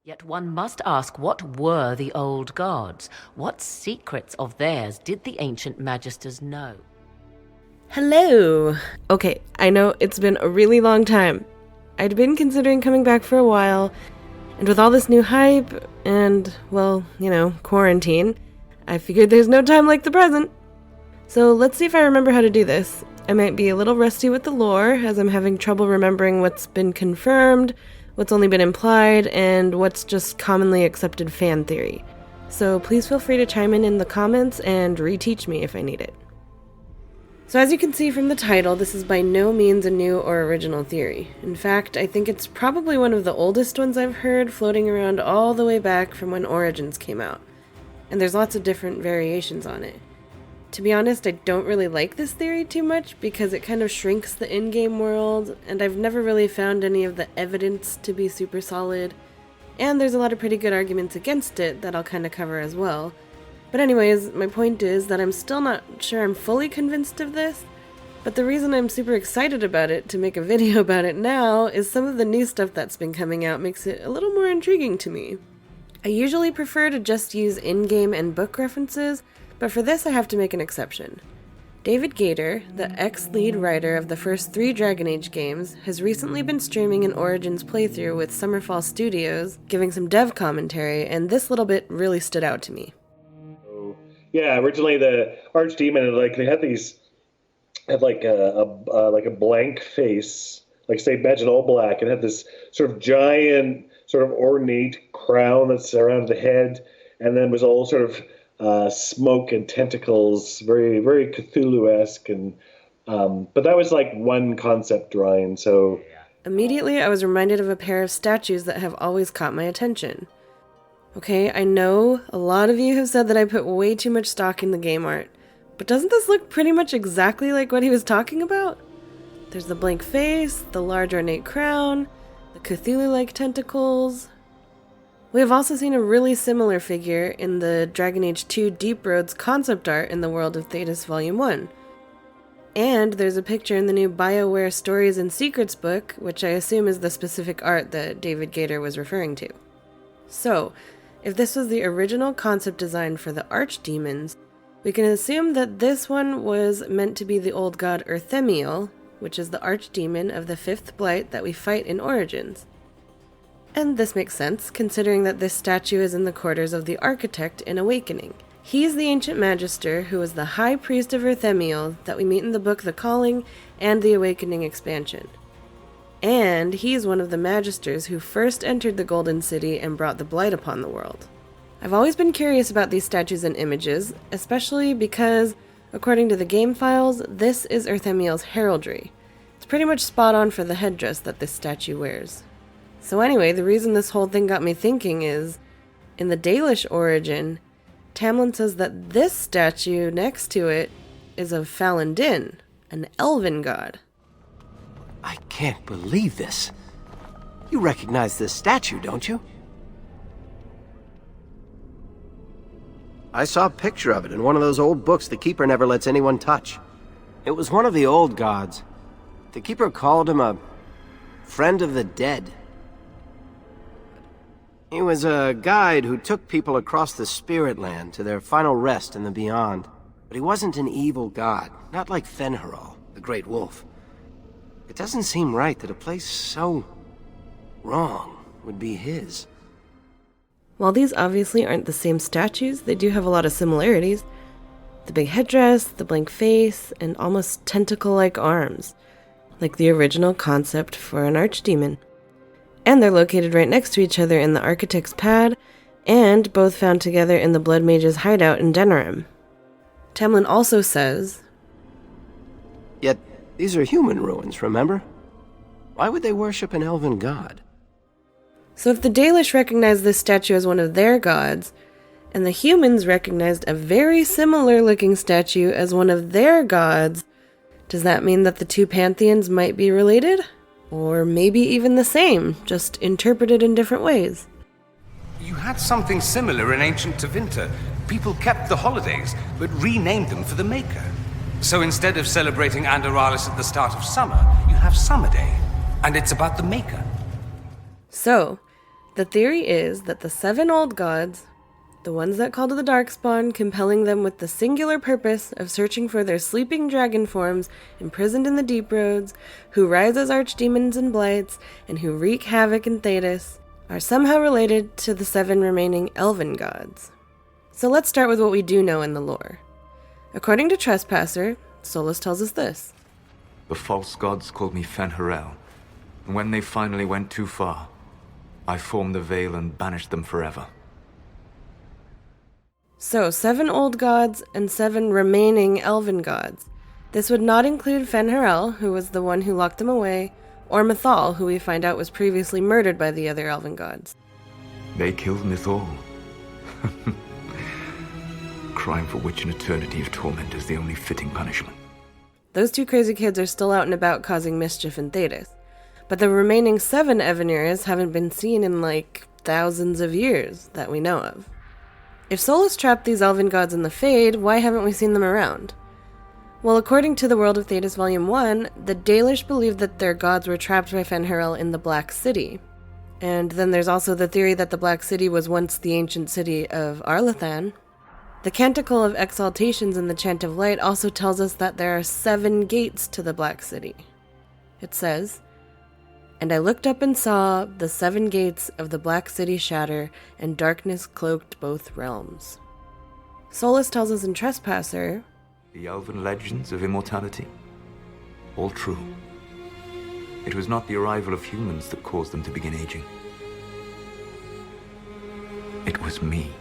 Yet one must ask, what were the old gods? What secrets of theirs did the ancient magisters know? Hello! Okay, I know it's been a really long time. I'd been considering coming back for a while, and with all this new hype and, well, quarantine, I figured there's no time like the present. So let's see if I remember how to do this. I might be a little rusty with the lore, as I'm having trouble remembering what's been confirmed, what's only been implied, and what's just commonly accepted fan theory. So please feel free to chime in the comments and reteach me if I need it. So as you can see from the title, this is by no means a new or original theory. In fact, I think it's probably one of the oldest ones I've heard, floating around all the way back from when Origins came out. And there's lots of different variations on it. To be honest, I don't really like this theory too much because it kind of shrinks the in-game world, and I've never really found any of the evidence to be super solid, and there's a lot of pretty good arguments against it that I'll kind of cover as well. But anyways, my point is that I'm still not sure I'm fully convinced of this, but the reason I'm super excited about it to make a video about it now is some of the new stuff that's been coming out makes it a little more intriguing to me. I usually prefer to just use in-game and book references, but for this I have to make an exception. David Gator, the ex-lead writer of the first 3 Dragon Age games, has recently been streaming an Origins playthrough with Summerfall Studios, giving some dev commentary, and this little bit really stood out to me. Yeah, originally the Archdemon, they had a blank face, like say imagine all black, and had this sort of giant, sort of ornate crown that surrounded the head, and then was all sort of smoke and tentacles, very, very Cthulhu-esque, and but that was like one concept drawing. So immediately I was reminded of a pair of statues that have always caught my attention. Okay, I know a lot of you have said that I put way too much stock in the game art, but doesn't this look pretty much exactly like what he was talking about? There's the blank face, the large ornate crown, the Cthulhu-like tentacles. We have also seen a really similar figure in the Dragon Age 2 Deep Roads concept art in the World of Thetis Volume 1. And there's a picture in the new BioWare Stories and Secrets book, which I assume is the specific art that David Gator was referring to. So, if this was the original concept design for the Archdemons, we can assume that this one was meant to be the old god Urthemiel, which is the archdemon of the 5th Blight that we fight in Origins. And this makes sense, considering that this statue is in the quarters of the Architect in Awakening. He's the ancient magister who was the high priest of Urthemiel that we meet in the book The Calling and the Awakening expansion. And he's one of the magisters who first entered the Golden City and brought the Blight upon the world. I've always been curious about these statues and images, especially because, according to the game files, this is Urthemiel's heraldry. It's pretty much spot on for the headdress that this statue wears. So anyway, the reason this whole thing got me thinking is, in the Dalish origin, Tamlin says that this statue next to it is of Falun Din, an Elven God. I can't believe this. You recognize this statue, don't you? I saw a picture of it in one of those old books the Keeper never lets anyone touch. It was one of the old gods. The Keeper called him a friend of the dead. He was a guide who took people across the Spirit Land to their final rest in the beyond. But he wasn't an evil god, not like Fen'Harel, the Great Wolf. It doesn't seem right that a place so wrong would be his. While these obviously aren't the same statues, they do have a lot of similarities. The big headdress, the blank face, and almost tentacle-like arms, like the original concept for an archdemon. And they're located right next to each other in the Architect's pad, and both found together in the Blood Mage's hideout in Denerim. Tamlin also says, Yet, these are human ruins, remember? Why would they worship an elven god? So if the Dalish recognized this statue as one of their gods, and the humans recognized a very similar looking statue as one of their gods, does that mean that the two pantheons might be related? Or maybe even the same, just interpreted in different ways? You had something similar in ancient Tevinter. People kept the holidays, but renamed them for the Maker. So instead of celebrating Andaralis at the start of summer, you have Summer Day, and it's about the Maker. So, The theory is that the 7 old gods, the ones that call to the Darkspawn, compelling them with the singular purpose of searching for their sleeping dragon forms imprisoned in the deep roads, who rise as archdemons and blights, and who wreak havoc in Thedas, are somehow related to the 7 remaining Elven gods. So let's start with what we do know in the lore. According to Trespasser, Solas tells us this. The false gods called me Fen'Harel, and when they finally went too far, I formed the Veil and banished them forever. So, 7 old gods and 7 remaining Elven gods. This would not include Fen'Harel, who was the one who locked them away, or Mythal, who we find out was previously murdered by the other Elven gods. They killed Mythal. Crime for which an eternity of torment is the only fitting punishment. Those 2 crazy kids are still out and about causing mischief in Thedas. But the remaining 7 Evanuris haven't been seen in, thousands of years that we know of. If Solas trapped these Elven gods in the Fade, why haven't we seen them around? Well, according to the World of Thedas Volume 1, the Dalish believed that their gods were trapped by Fen'Harel in the Black City. And then there's also the theory that the Black City was once the ancient city of Arlathan. The Canticle of Exaltations in the Chant of Light also tells us that there are 7 gates to the Black City. It says, "And I looked up and saw the 7 gates of the Black City shatter, and darkness cloaked both realms." Solas tells us in Trespasser, The elven legends of immortality, all true. It was not the arrival of humans that caused them to begin aging. It was me.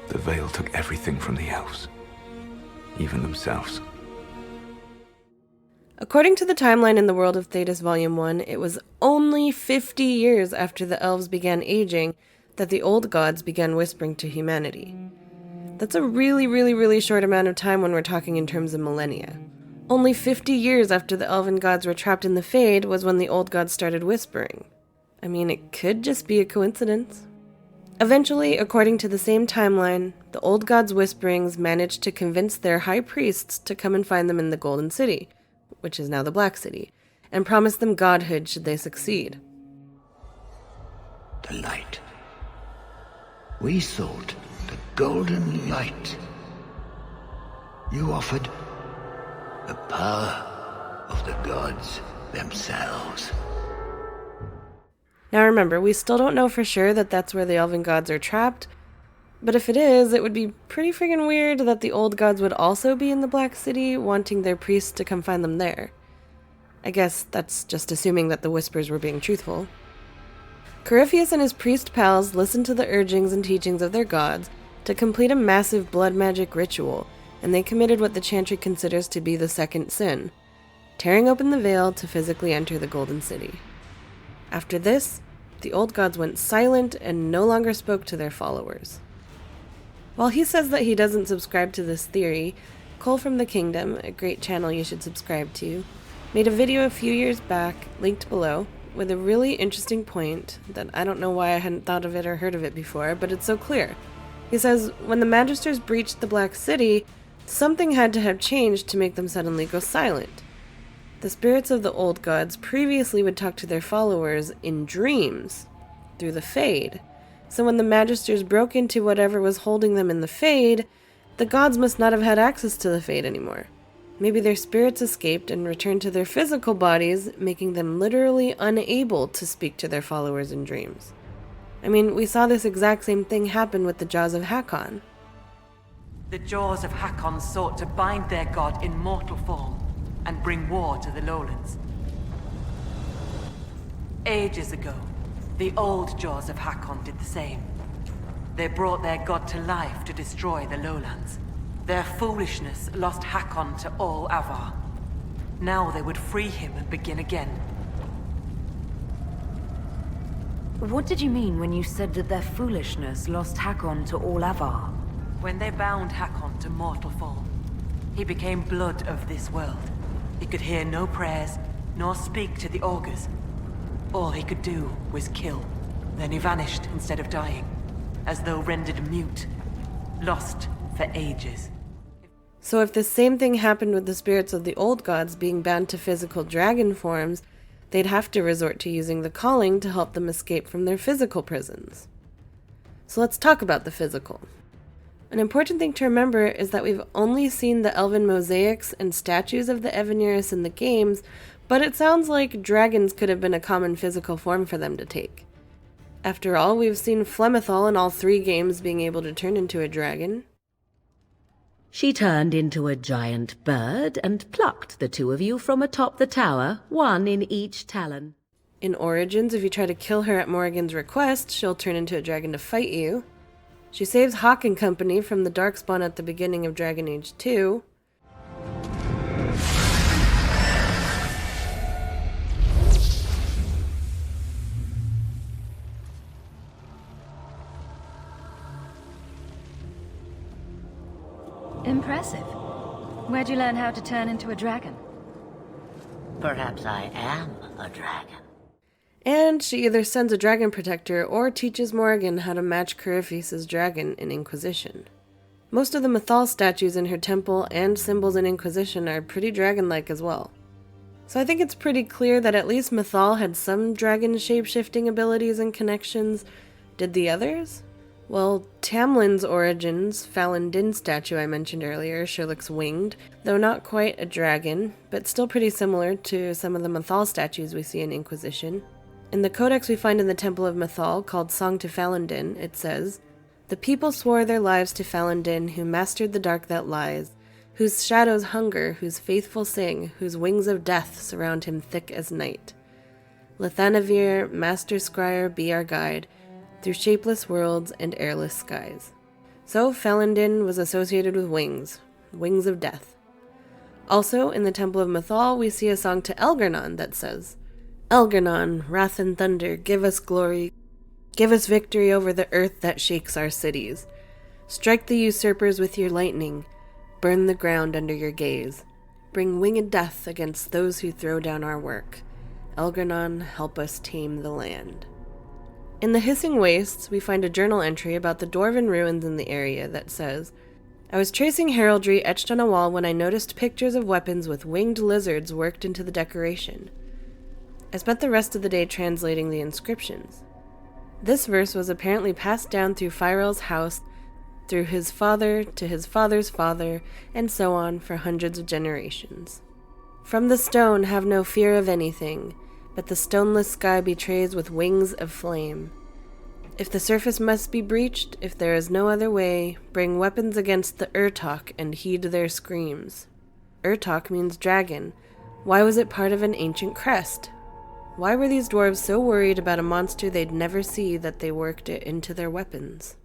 The Veil took everything from the elves, even themselves. According to the timeline in the World of Thedas Volume 1, it was only 50 years after the elves began aging that the old gods began whispering to humanity. That's a really short amount of time when we're talking in terms of millennia. Only 50 years after the Elven gods were trapped in the Fade was when the old gods started whispering. I mean, it could just be a coincidence. Eventually, according to the same timeline, the old gods' whisperings managed to convince their high priests to come and find them in the Golden City, which is now the Black City, and promise them godhood should they succeed. The light. We sought the golden light. You offered the power of the gods themselves. Now remember, we still don't know for sure that that's where the Elven gods are trapped, but if it is, it would be pretty friggin' weird that the old gods would also be in the Black City, wanting their priests to come find them there. I guess that's just assuming that the whispers were being truthful. Corypheus and his priest pals listened to the urgings and teachings of their gods to complete a massive blood magic ritual, and they committed what the Chantry considers to be the second sin, tearing open the veil to physically enter the Golden City. After this, the old gods went silent and no longer spoke to their followers. While he says that he doesn't subscribe to this theory, Cole from the Kingdom, a great channel you should subscribe to, made a video a few years back, linked below, with a really interesting point that I don't know why I hadn't thought of it or heard of it before, but it's so clear. He says, when the Magisters breached the Black City, something had to have changed to make them suddenly go silent. The spirits of the old gods previously would talk to their followers in dreams, through the Fade. So when the Magisters broke into whatever was holding them in the Fade, the gods must not have had access to the Fade anymore. Maybe their spirits escaped and returned to their physical bodies, making them literally unable to speak to their followers in dreams. I mean, we saw this exact same thing happen with the Jaws of Hakon. The Jaws of Hakon sought to bind their god in mortal form and bring war to the lowlands. Ages ago, the old Jaws of Hakon did the same. They brought their god to life to destroy the lowlands. Their foolishness lost Hakon to all Avar. Now they would free him and begin again. What did you mean when you said that their foolishness lost Hakon to all Avar? When they bound Hakon to mortal form, he became blood of this world. He could hear no prayers, nor speak to the augurs. All he could do was kill. Then he vanished instead of dying, as though rendered mute, lost for ages. So if the same thing happened with the spirits of the old gods being bound to physical dragon forms, they'd have to resort to using the calling to help them escape from their physical prisons. So let's talk about the physical. An important thing to remember is that we've only seen the elven mosaics and statues of the Evanuris in the games, but it sounds like dragons could have been a common physical form for them to take. After all, we've seen Flemethal in all 3 games being able to turn into a dragon. She turned into a giant bird and plucked the 2 of you from atop the tower, 1 in each talon. In Origins, if you try to kill her at Morrigan's request, she'll turn into a dragon to fight you. She saves Hawk and company from the Darkspawn at the beginning of Dragon Age 2. Impressive. Where'd you learn how to turn into a dragon? Perhaps I am a dragon. And she either sends a dragon protector or teaches Morrigan how to match Corypheus' dragon in Inquisition. Most of the Mythal statues in her temple and symbols in Inquisition are pretty dragon-like as well. So I think it's pretty clear that at least Mythal had some dragon shape-shifting abilities and connections. Did the others? Well, Tamlin's Origins, Falun Din statue I mentioned earlier, sure looks winged, though not quite a dragon, but still pretty similar to some of the Mythal statues we see in Inquisition. In the codex we find in the Temple of Mythal, called Song to Falun Din, it says, "The people swore their lives to Falun Din, who mastered the dark that lies, whose shadows hunger, whose faithful sing, whose wings of death surround him thick as night. Lethanavir, Master Scryer, be our guide, through shapeless worlds and airless skies." So Falun Din was associated with wings, wings of death. Also, in the Temple of Mythal, we see a song to Elgar'nan that says, "Elgar'nan, wrath and thunder, give us glory, give us victory over the earth that shakes our cities. Strike the usurpers with your lightning, burn the ground under your gaze. Bring winged death against those who throw down our work. Elgar'nan, help us tame the land." In the Hissing Wastes, we find a journal entry about the dwarven ruins in the area that says, "I was tracing heraldry etched on a wall when I noticed pictures of weapons with winged lizards worked into the decoration. I spent the rest of the day translating the inscriptions. This verse was apparently passed down through Firel's house, through his father to his father's father, and so on for hundreds of generations. From the stone have no fear of anything, but the stoneless sky betrays with wings of flame. If the surface must be breached, if there is no other way, bring weapons against the Urtok and heed their screams." Urtok means dragon. Why was it part of an ancient crest? Why were these dwarves so worried about a monster they'd never see that they worked it into their weapons?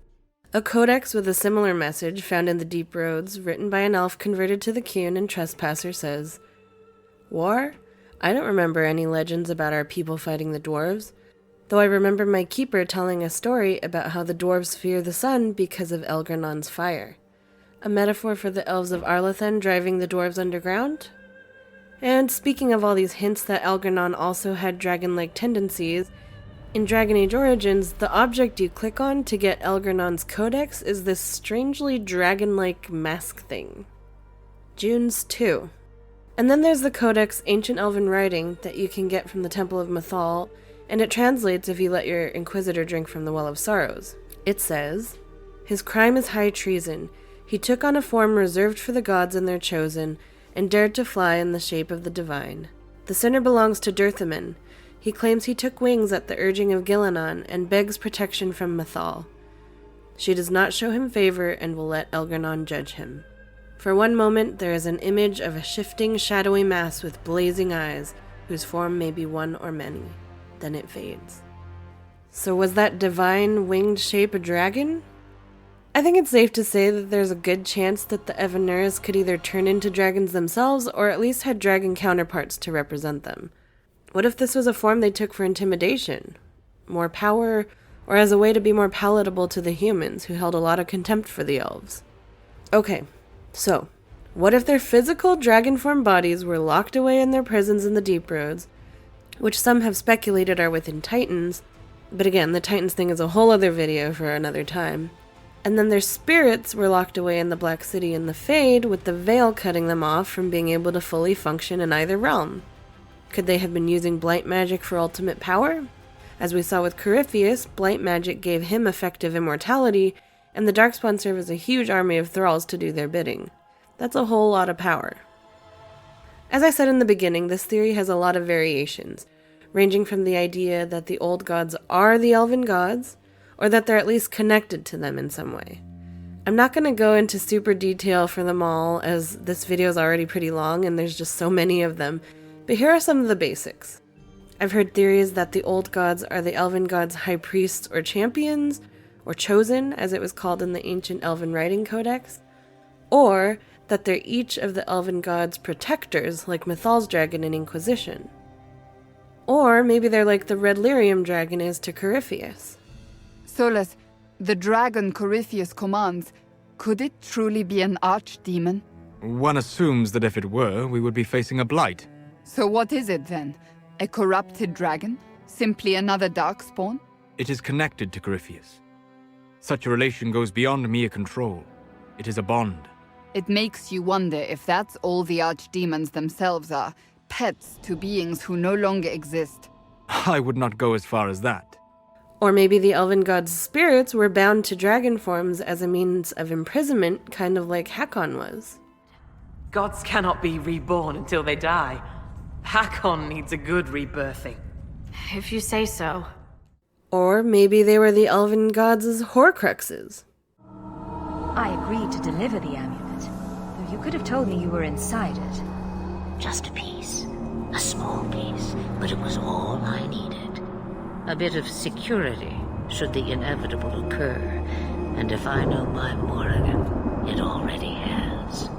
A codex with a similar message found in the Deep Roads, written by an elf converted to the Qun and Trespasser, says, "War? I don't remember any legends about our people fighting the dwarves, though I remember my keeper telling a story about how the dwarves fear the sun because of Elgar'nan's fire. A metaphor for the elves of Arlathan driving the dwarves underground? And speaking of all these hints that Elgar'nan also had dragon-like tendencies, in Dragon Age Origins, the object you click on to get Elgar'nan's codex is this strangely dragon-like mask thing. June's 2. And then there's the Codex Ancient Elven Writing that you can get from the Temple of Mythal, and it translates if you let your Inquisitor drink from the Well of Sorrows. It says, "His crime is high treason. He took on a form reserved for the gods and their chosen, and dared to fly in the shape of the divine. The sinner belongs to Dirthaman. He claims he took wings at the urging of Gillinan, and begs protection from Mythal. She does not show him favor, and will let Elgar'nan judge him. For one moment there is an image of a shifting, shadowy mass with blazing eyes, whose form may be one or many. Then it fades." So was that divine winged shape a dragon? I think it's safe to say that there's a good chance that the Evanuris could either turn into dragons themselves, or at least had dragon counterparts to represent them. What if this was a form they took for intimidation? More power, or as a way to be more palatable to the humans, who held a lot of contempt for the elves? Okay. So, what if their physical dragon-form bodies were locked away in their prisons in the Deep Roads, which some have speculated are within Titans, but again, the Titans thing is a whole other video for another time, and then their spirits were locked away in the Black City in the Fade, with the veil cutting them off from being able to fully function in either realm? Could they have been using blight magic for ultimate power? As we saw with Corypheus, blight magic gave him effective immortality, and the Darkspawn serve as a huge army of thralls to do their bidding. That's a whole lot of power. As I said in the beginning, this theory has a lot of variations, ranging from the idea that the old gods are the Elven gods, or that they're at least connected to them in some way. I'm not going to go into super detail for them all, as this video is already pretty long and there's just so many of them, but here are some of the basics. I've heard theories that the old gods are the Elven gods' high priests or champions, or chosen, as it was called in the ancient Elven writing codex, or that they're each of the Elven gods' protectors, like Mythal's dragon in Inquisition. Or maybe they're like the red lyrium dragon is to Corypheus. Solas, the dragon Corypheus commands, could it truly be an archdemon? One assumes that if it were, we would be facing a blight. So what is it then? A corrupted dragon? Simply another darkspawn? It is connected to Corypheus. Such a relation goes beyond mere control. It is a bond. It makes you wonder if that's all the archdemons themselves are, pets to beings who no longer exist. I would not go as far as that. Or maybe the Elven gods' spirits were bound to dragon forms as a means of imprisonment, kind of like Hakon was. Gods cannot be reborn until they die. Hakon needs a good rebirthing. If you say so. Or maybe they were the Elven gods' Horcruxes. I agreed to deliver the amulet, though you could have told me you were inside it. Just a piece. A small piece, but it was all I needed. A bit of security, should the inevitable occur. And if I know my Morrigan, it already has.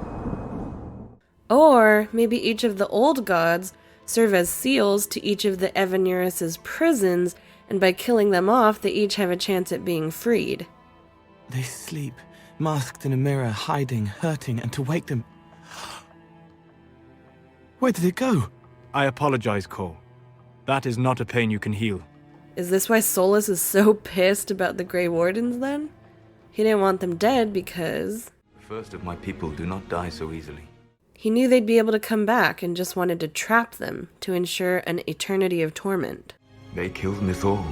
Or maybe each of the old gods serve as seals to each of the Evanuris' prisons, and by killing them off, they each have a chance at being freed. They sleep, masked in a mirror, hiding, hurting, and to wake them... Where did it go? I apologize, Cole. That is not a pain you can heal. Is this why Solas is so pissed about the Grey Wardens, then? He didn't want them dead because... The first of my people do not die so easily. He knew they'd be able to come back and just wanted to trap them to ensure an eternity of torment. They killed Mythal.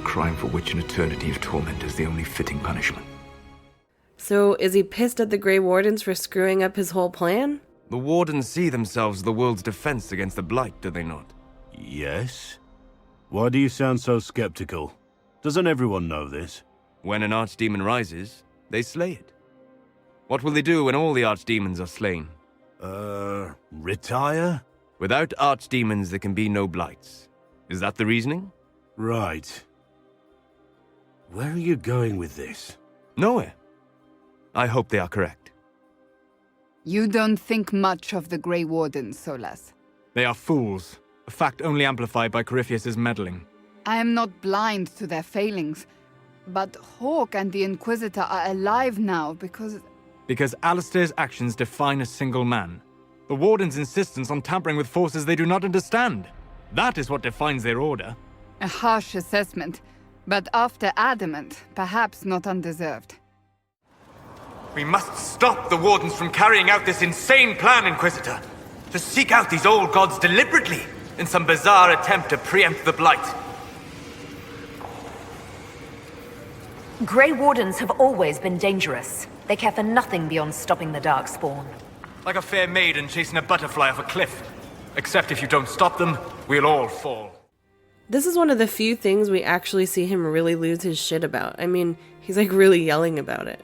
Crime for which an eternity of torment is the only fitting punishment. So, is he pissed at the Grey Wardens for screwing up his whole plan? The Wardens see themselves as the world's defense against the Blight, do they not? Yes? Why do you sound so skeptical? Doesn't everyone know this? When an archdemon rises, they slay it. What will they do when all the archdemons are slain? Retire? Without archdemons, there can be no blights. Is that the reasoning? Right. Where are you going with this? Nowhere. I hope they are correct. You don't think much of the Grey Wardens, Solas. They are fools, a fact only amplified by Corypheus' meddling. I am not blind to their failings, but Hawk and the Inquisitor are alive now because Alistair's actions define a single man. The Warden's insistence on tampering with forces they do not understand. That is what defines their order. A harsh assessment, but after adamant, perhaps not undeserved. We must stop the Wardens from carrying out this insane plan, Inquisitor. To seek out these old gods deliberately in some bizarre attempt to preempt the Blight. Grey Wardens have always been dangerous. They care for nothing beyond stopping the Darkspawn. Like a fair maiden chasing a butterfly off a cliff. Except if you don't stop them, we'll all fall. This is one of the few things we actually see him really lose his shit about. I mean, he's like really yelling about it.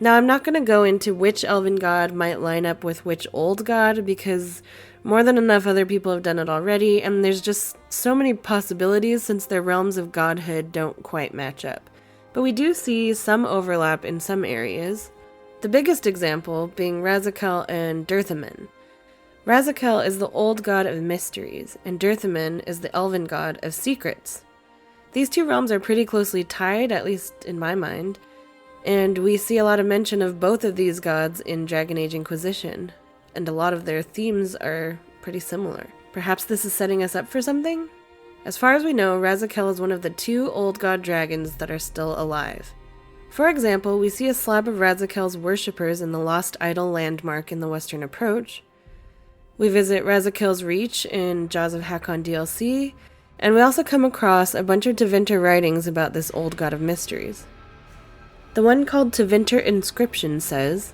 Now, I'm not going to go into which Elven God might line up with which old god, because more than enough other people have done it already, and there's just so many possibilities since their realms of godhood don't quite match up. But we do see some overlap in some areas. The biggest example being Razakel and Dirthaman. Razakel is the old god of mysteries, and Dirthaman is the Elven god of secrets. These two realms are pretty closely tied, at least in my mind, and we see a lot of mention of both of these gods in Dragon Age Inquisition, and a lot of their themes are pretty similar. Perhaps this is setting us up for something? As far as we know, Razakel is one of the 2 old god dragons that are still alive. For example, we see a slab of Razakel's worshippers in the Lost Idol landmark in the Western Approach. We visit Razakel's Reach in Jaws of Hakon DLC, and we also come across a bunch of Tevinter writings about this old god of mysteries. The one called Tevinter Inscription says,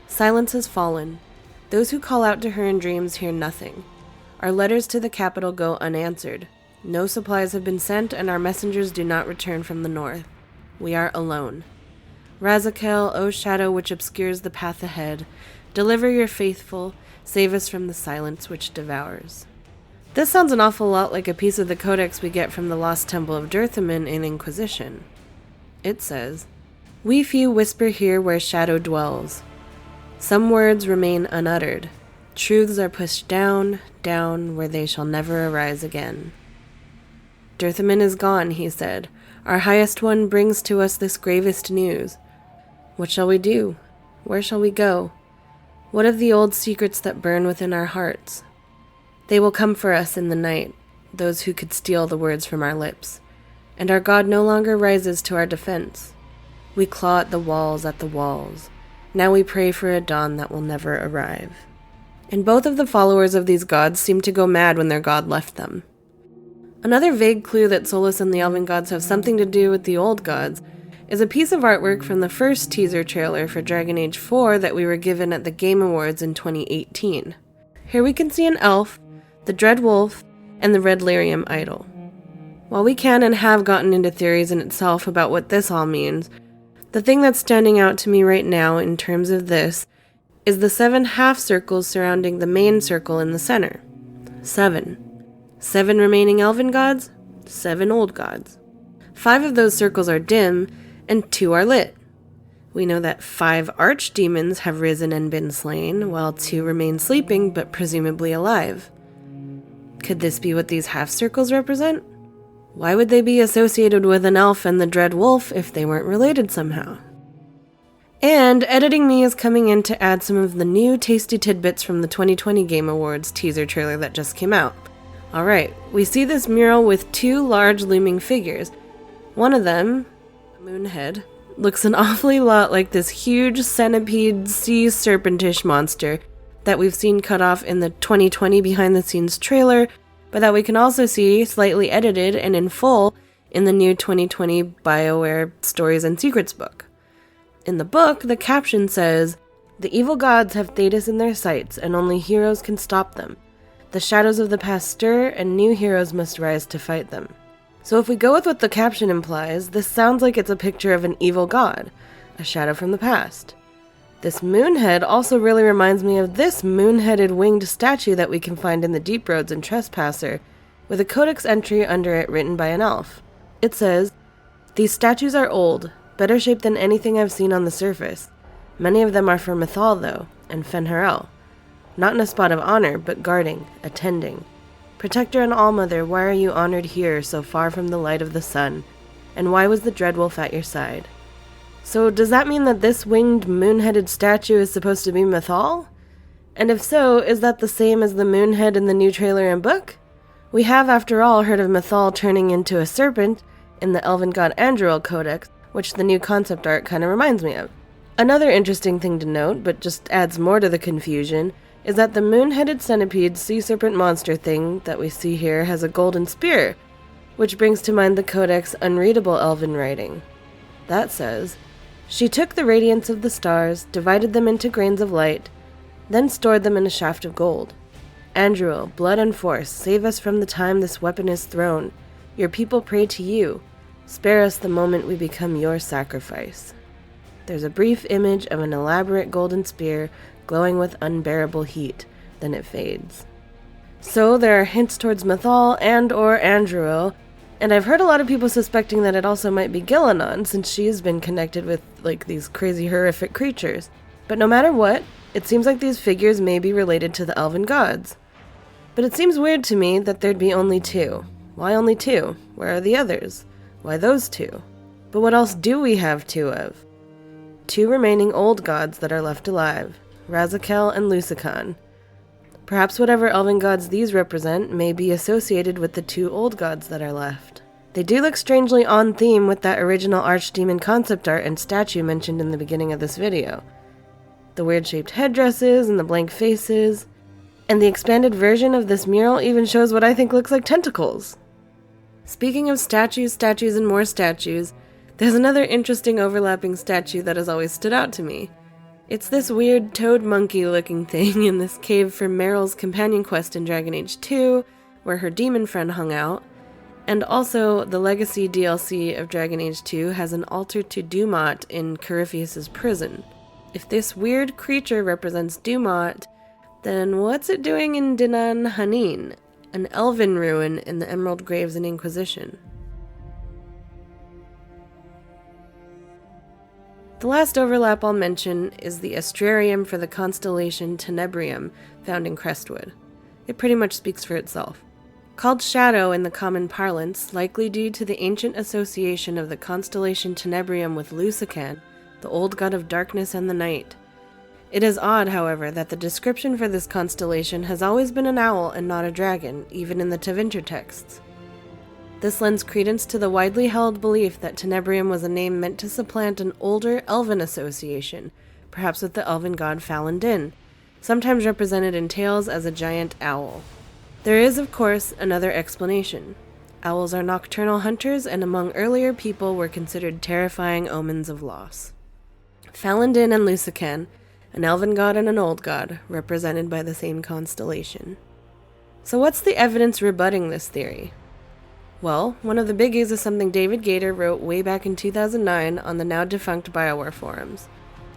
"Silence has fallen. Those who call out to her in dreams hear nothing. Our letters to the capital go unanswered. No supplies have been sent, and our messengers do not return from the north. We are alone. Razakel, O shadow which obscures the path ahead, deliver your faithful, save us from the silence which devours." This sounds an awful lot like a piece of the codex we get from the Lost Temple of Durthamin in Inquisition. It says, "We few whisper here where shadow dwells. Some words remain unuttered. Truths are pushed down, down, where they shall never arise again." Durthamin is gone, he said. Our highest one brings to us this gravest news. What shall we do? Where shall we go? What of the old secrets that burn within our hearts? They will come for us in the night, those who could steal the words from our lips. And our God no longer rises to our defense. We claw at the walls, at the walls. Now we pray for a dawn that will never arrive. And both of the followers of these gods seem to go mad when their god left them. Another vague clue that Solas and the Elven Gods have something to do with the old gods is a piece of artwork from the first teaser trailer for Dragon Age 4 that we were given at the Game Awards in 2018. Here we can see an elf, the Dread Wolf, and the Red Lyrium idol. While we can and have gotten into theories in itself about what this all means, the thing that's standing out to me right now in terms of this is the 7 half circles surrounding the main circle in the center. 7. 7 remaining Elven gods, 7 old gods. 5 of those circles are dim, and 2 are lit. We know that 5 archdemons have risen and been slain, while 2 remain sleeping but presumably alive. Could this be what these half circles represent? Why would they be associated with an elf and the Dread Wolf if they weren't related somehow? And editing me is coming in to add some of the new tasty tidbits from the 2020 Game Awards teaser trailer that just came out. Alright, we see this mural with 2 large looming figures. One of them, Moonhead, looks an awfully lot like this huge centipede sea serpentish monster that we've seen cut off in the 2020 behind-the-scenes trailer, but that we can also see slightly edited and in full in the new 2020 BioWare Stories and Secrets book. In the book, the caption says, "The evil gods have Thetis in their sights, and only heroes can stop them. The shadows of the past stir, and new heroes must rise to fight them." So if we go with what the caption implies, this sounds like it's a picture of an evil god, a shadow from the past. This moonhead also really reminds me of this moon-headed winged statue that we can find in the Deep Roads in Trespasser, with a codex entry under it written by an elf. It says, "These statues are old, better shaped than anything I've seen on the surface. Many of them are for Mythal, though, and Fen'Harel. Not in a spot of honor, but guarding, attending. Protector and Allmother, why are you honored here, so far from the light of the sun? And why was the Dreadwolf at your side?" So does that mean that this winged moon-headed statue is supposed to be Mythal? And if so, is that the same as the moonhead in the new trailer and book? We have, after all, heard of Mythal turning into a serpent in the Elven God Andruil Codex, which the new concept art kind of reminds me of. Another interesting thing to note, but just adds more to the confusion, is that the moon-headed centipede sea serpent monster thing that we see here has a golden spear, which brings to mind the Codex unreadable Elven writing. That says, "She took the radiance of the stars, divided them into grains of light, then stored them in a shaft of gold. Andruil, blood and force, save us from the time this weapon is thrown. Your people pray to you. Spare us the moment we become your sacrifice." There's a brief image of an elaborate golden spear glowing with unbearable heat, then it fades. So there are hints towards Mythal and or Andruil, and I've heard a lot of people suspecting that it also might be Gillenon, since she's been connected with, these crazy horrific creatures. But no matter what, it seems like these figures may be related to the Elven Gods. But it seems weird to me that there'd be only 2. Why only 2? Where are the others? Why those 2? But what else do we have 2 of? 2 remaining old gods that are left alive, Razakel and Lusicon. Perhaps whatever Elven gods these represent may be associated with the 2 old gods that are left. They do look strangely on theme with that original Archdemon concept art and statue mentioned in the beginning of this video. The weird shaped headdresses and the blank faces. And the expanded version of this mural even shows what I think looks like tentacles. Speaking of statues, and more statues, there's another interesting overlapping statue that has always stood out to me. It's this weird toad monkey looking thing in this cave from Meryl's companion quest in Dragon Age 2, where her demon friend hung out, and also the Legacy DLC of Dragon Age 2 has an altar to Dumont in Corypheus' prison. If this weird creature represents Dumont, then what's it doing in Dinan Hanin, an elven ruin in the Emerald Graves and Inquisition? The last overlap I'll mention is the astrarium for the constellation Tenebrium found in Crestwood. It pretty much speaks for itself. Called Shadow in the common parlance, likely due to the ancient association of the constellation Tenebrium with Lusican, the old god of darkness and the night. It is odd, however, that the description for this constellation has always been an owl and not a dragon, even in the Tevinter texts. This lends credence to the widely held belief that Tenebrium was a name meant to supplant an older elven association, perhaps with the elven god Falun Din, sometimes represented in tales as a giant owl. There is, of course, another explanation. Owls are nocturnal hunters and among earlier people were considered terrifying omens of loss. Falun Din and Lusican, an elven god and an old god, represented by the same constellation. So what's the evidence rebutting this theory? Well, one of the biggies is something David Gator wrote way back in 2009 on the now-defunct BioWare forums.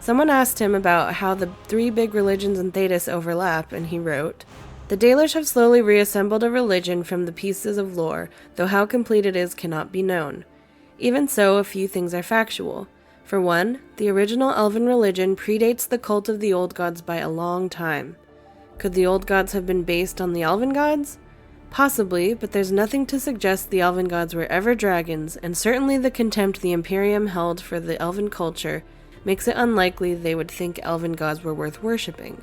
Someone asked him about how the three big religions in Thedas overlap, and he wrote, "The Dalish have slowly reassembled a religion from the pieces of lore, though how complete it is cannot be known. Even so, a few things are factual. For one, the original elven religion predates the cult of the old gods by a long time. Could the old gods have been based on the elven gods? Possibly, but there's nothing to suggest the elven gods were ever dragons, and certainly the contempt the Imperium held for the elven culture makes it unlikely they would think elven gods were worth worshipping.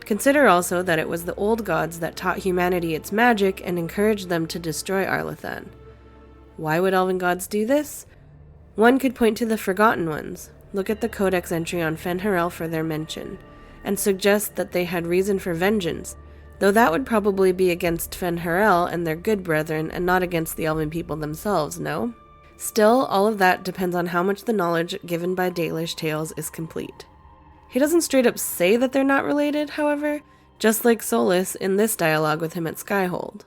Consider also that it was the old gods that taught humanity its magic and encouraged them to destroy Arlathan. Why would elven gods do this? One could point to the Forgotten Ones, look at the Codex entry on Fen'Harel for their mention, and suggest that they had reason for vengeance, though that would probably be against Fen'Harel and their good brethren and not against the elven people themselves, no? Still, all of that depends on how much the knowledge given by Dalish tales is complete. He doesn't straight up say that they're not related, however, just like Solas in this dialogue with him at Skyhold.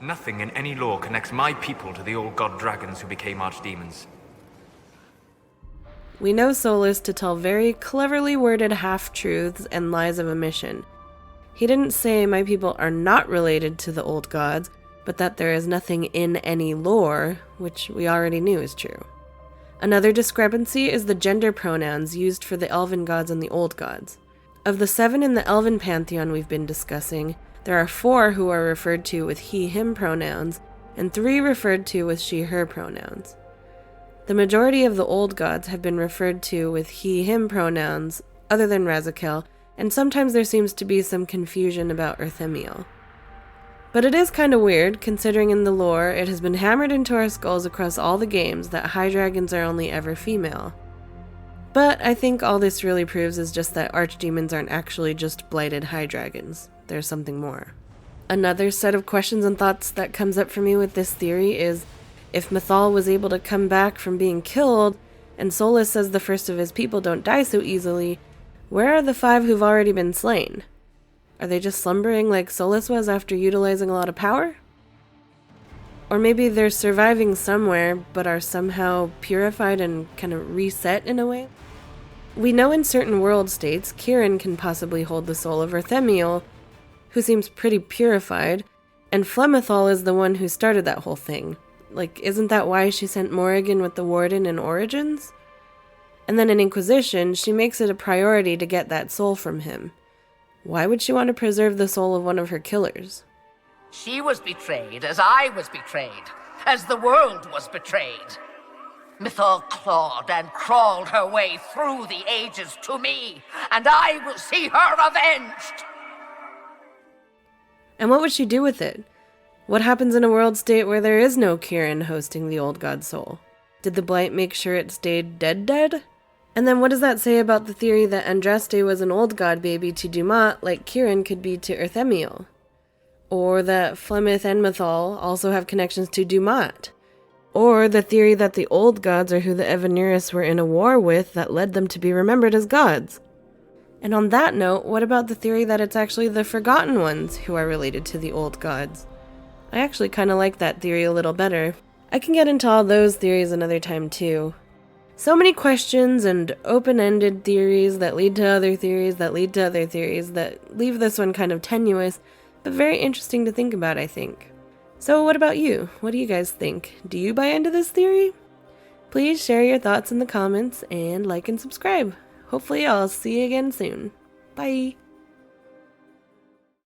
Nothing in any lore connects my people to the old god dragons who became archdemons. We know Solas to tell very cleverly worded half-truths and lies of omission. He didn't say my people are not related to the old gods, but that there is nothing in any lore, which we already knew is true. Another discrepancy is the gender pronouns used for the elven gods and the old gods. Of the 7 in the elven pantheon we've been discussing, there are 4 who are referred to with he-him pronouns, and 3 referred to with she-her pronouns. The majority of the old gods have been referred to with he-him pronouns, other than Razikel, and sometimes there seems to be some confusion about Urthemiel. But it is kind of weird, considering in the lore it has been hammered into our skulls across all the games that high dragons are only ever female. But I think all this really proves is just that archdemons aren't actually just blighted high dragons. There's something more. Another set of questions and thoughts that comes up for me with this theory is, if Mythal was able to come back from being killed, and Solas says the first of his people don't die so easily, where are the 5 who've already been slain? Are they just slumbering like Solas was after utilizing a lot of power? Or maybe they're surviving somewhere, but are somehow purified and kind of reset in a way? We know in certain world states, Kirin can possibly hold the soul of Urthemiel, who seems pretty purified, and Flemethal is the one who started that whole thing. Like, isn't that why she sent Morrigan with the Warden in Origins? And then in Inquisition, she makes it a priority to get that soul from him. Why would she want to preserve the soul of one of her killers? She was betrayed as I was betrayed, as the world was betrayed. Mythal clawed and crawled her way through the ages to me, and I will see her avenged! And what would she do with it? What happens in a world state where there is no Kirin hosting the old god soul? Did the Blight make sure it stayed dead? And then what does that say about the theory that Andraste was an old god baby to Dumat like Kieran could be to Erthemiel? Or that Flemeth and Mythal also have connections to Dumat? Or the theory that the old gods are who the Evanuris were in a war with that led them to be remembered as gods? And on that note, what about the theory that it's actually the Forgotten Ones who are related to the old gods? I actually kind of like that theory a little better. I can get into all those theories another time too. So many questions and open-ended theories that lead to other theories that lead to other theories that leave this one kind of tenuous, but very interesting to think about, I think. So what about you? What do you guys think? Do you buy into this theory? Please share your thoughts in the comments and like and subscribe. Hopefully I'll see you again soon. Bye!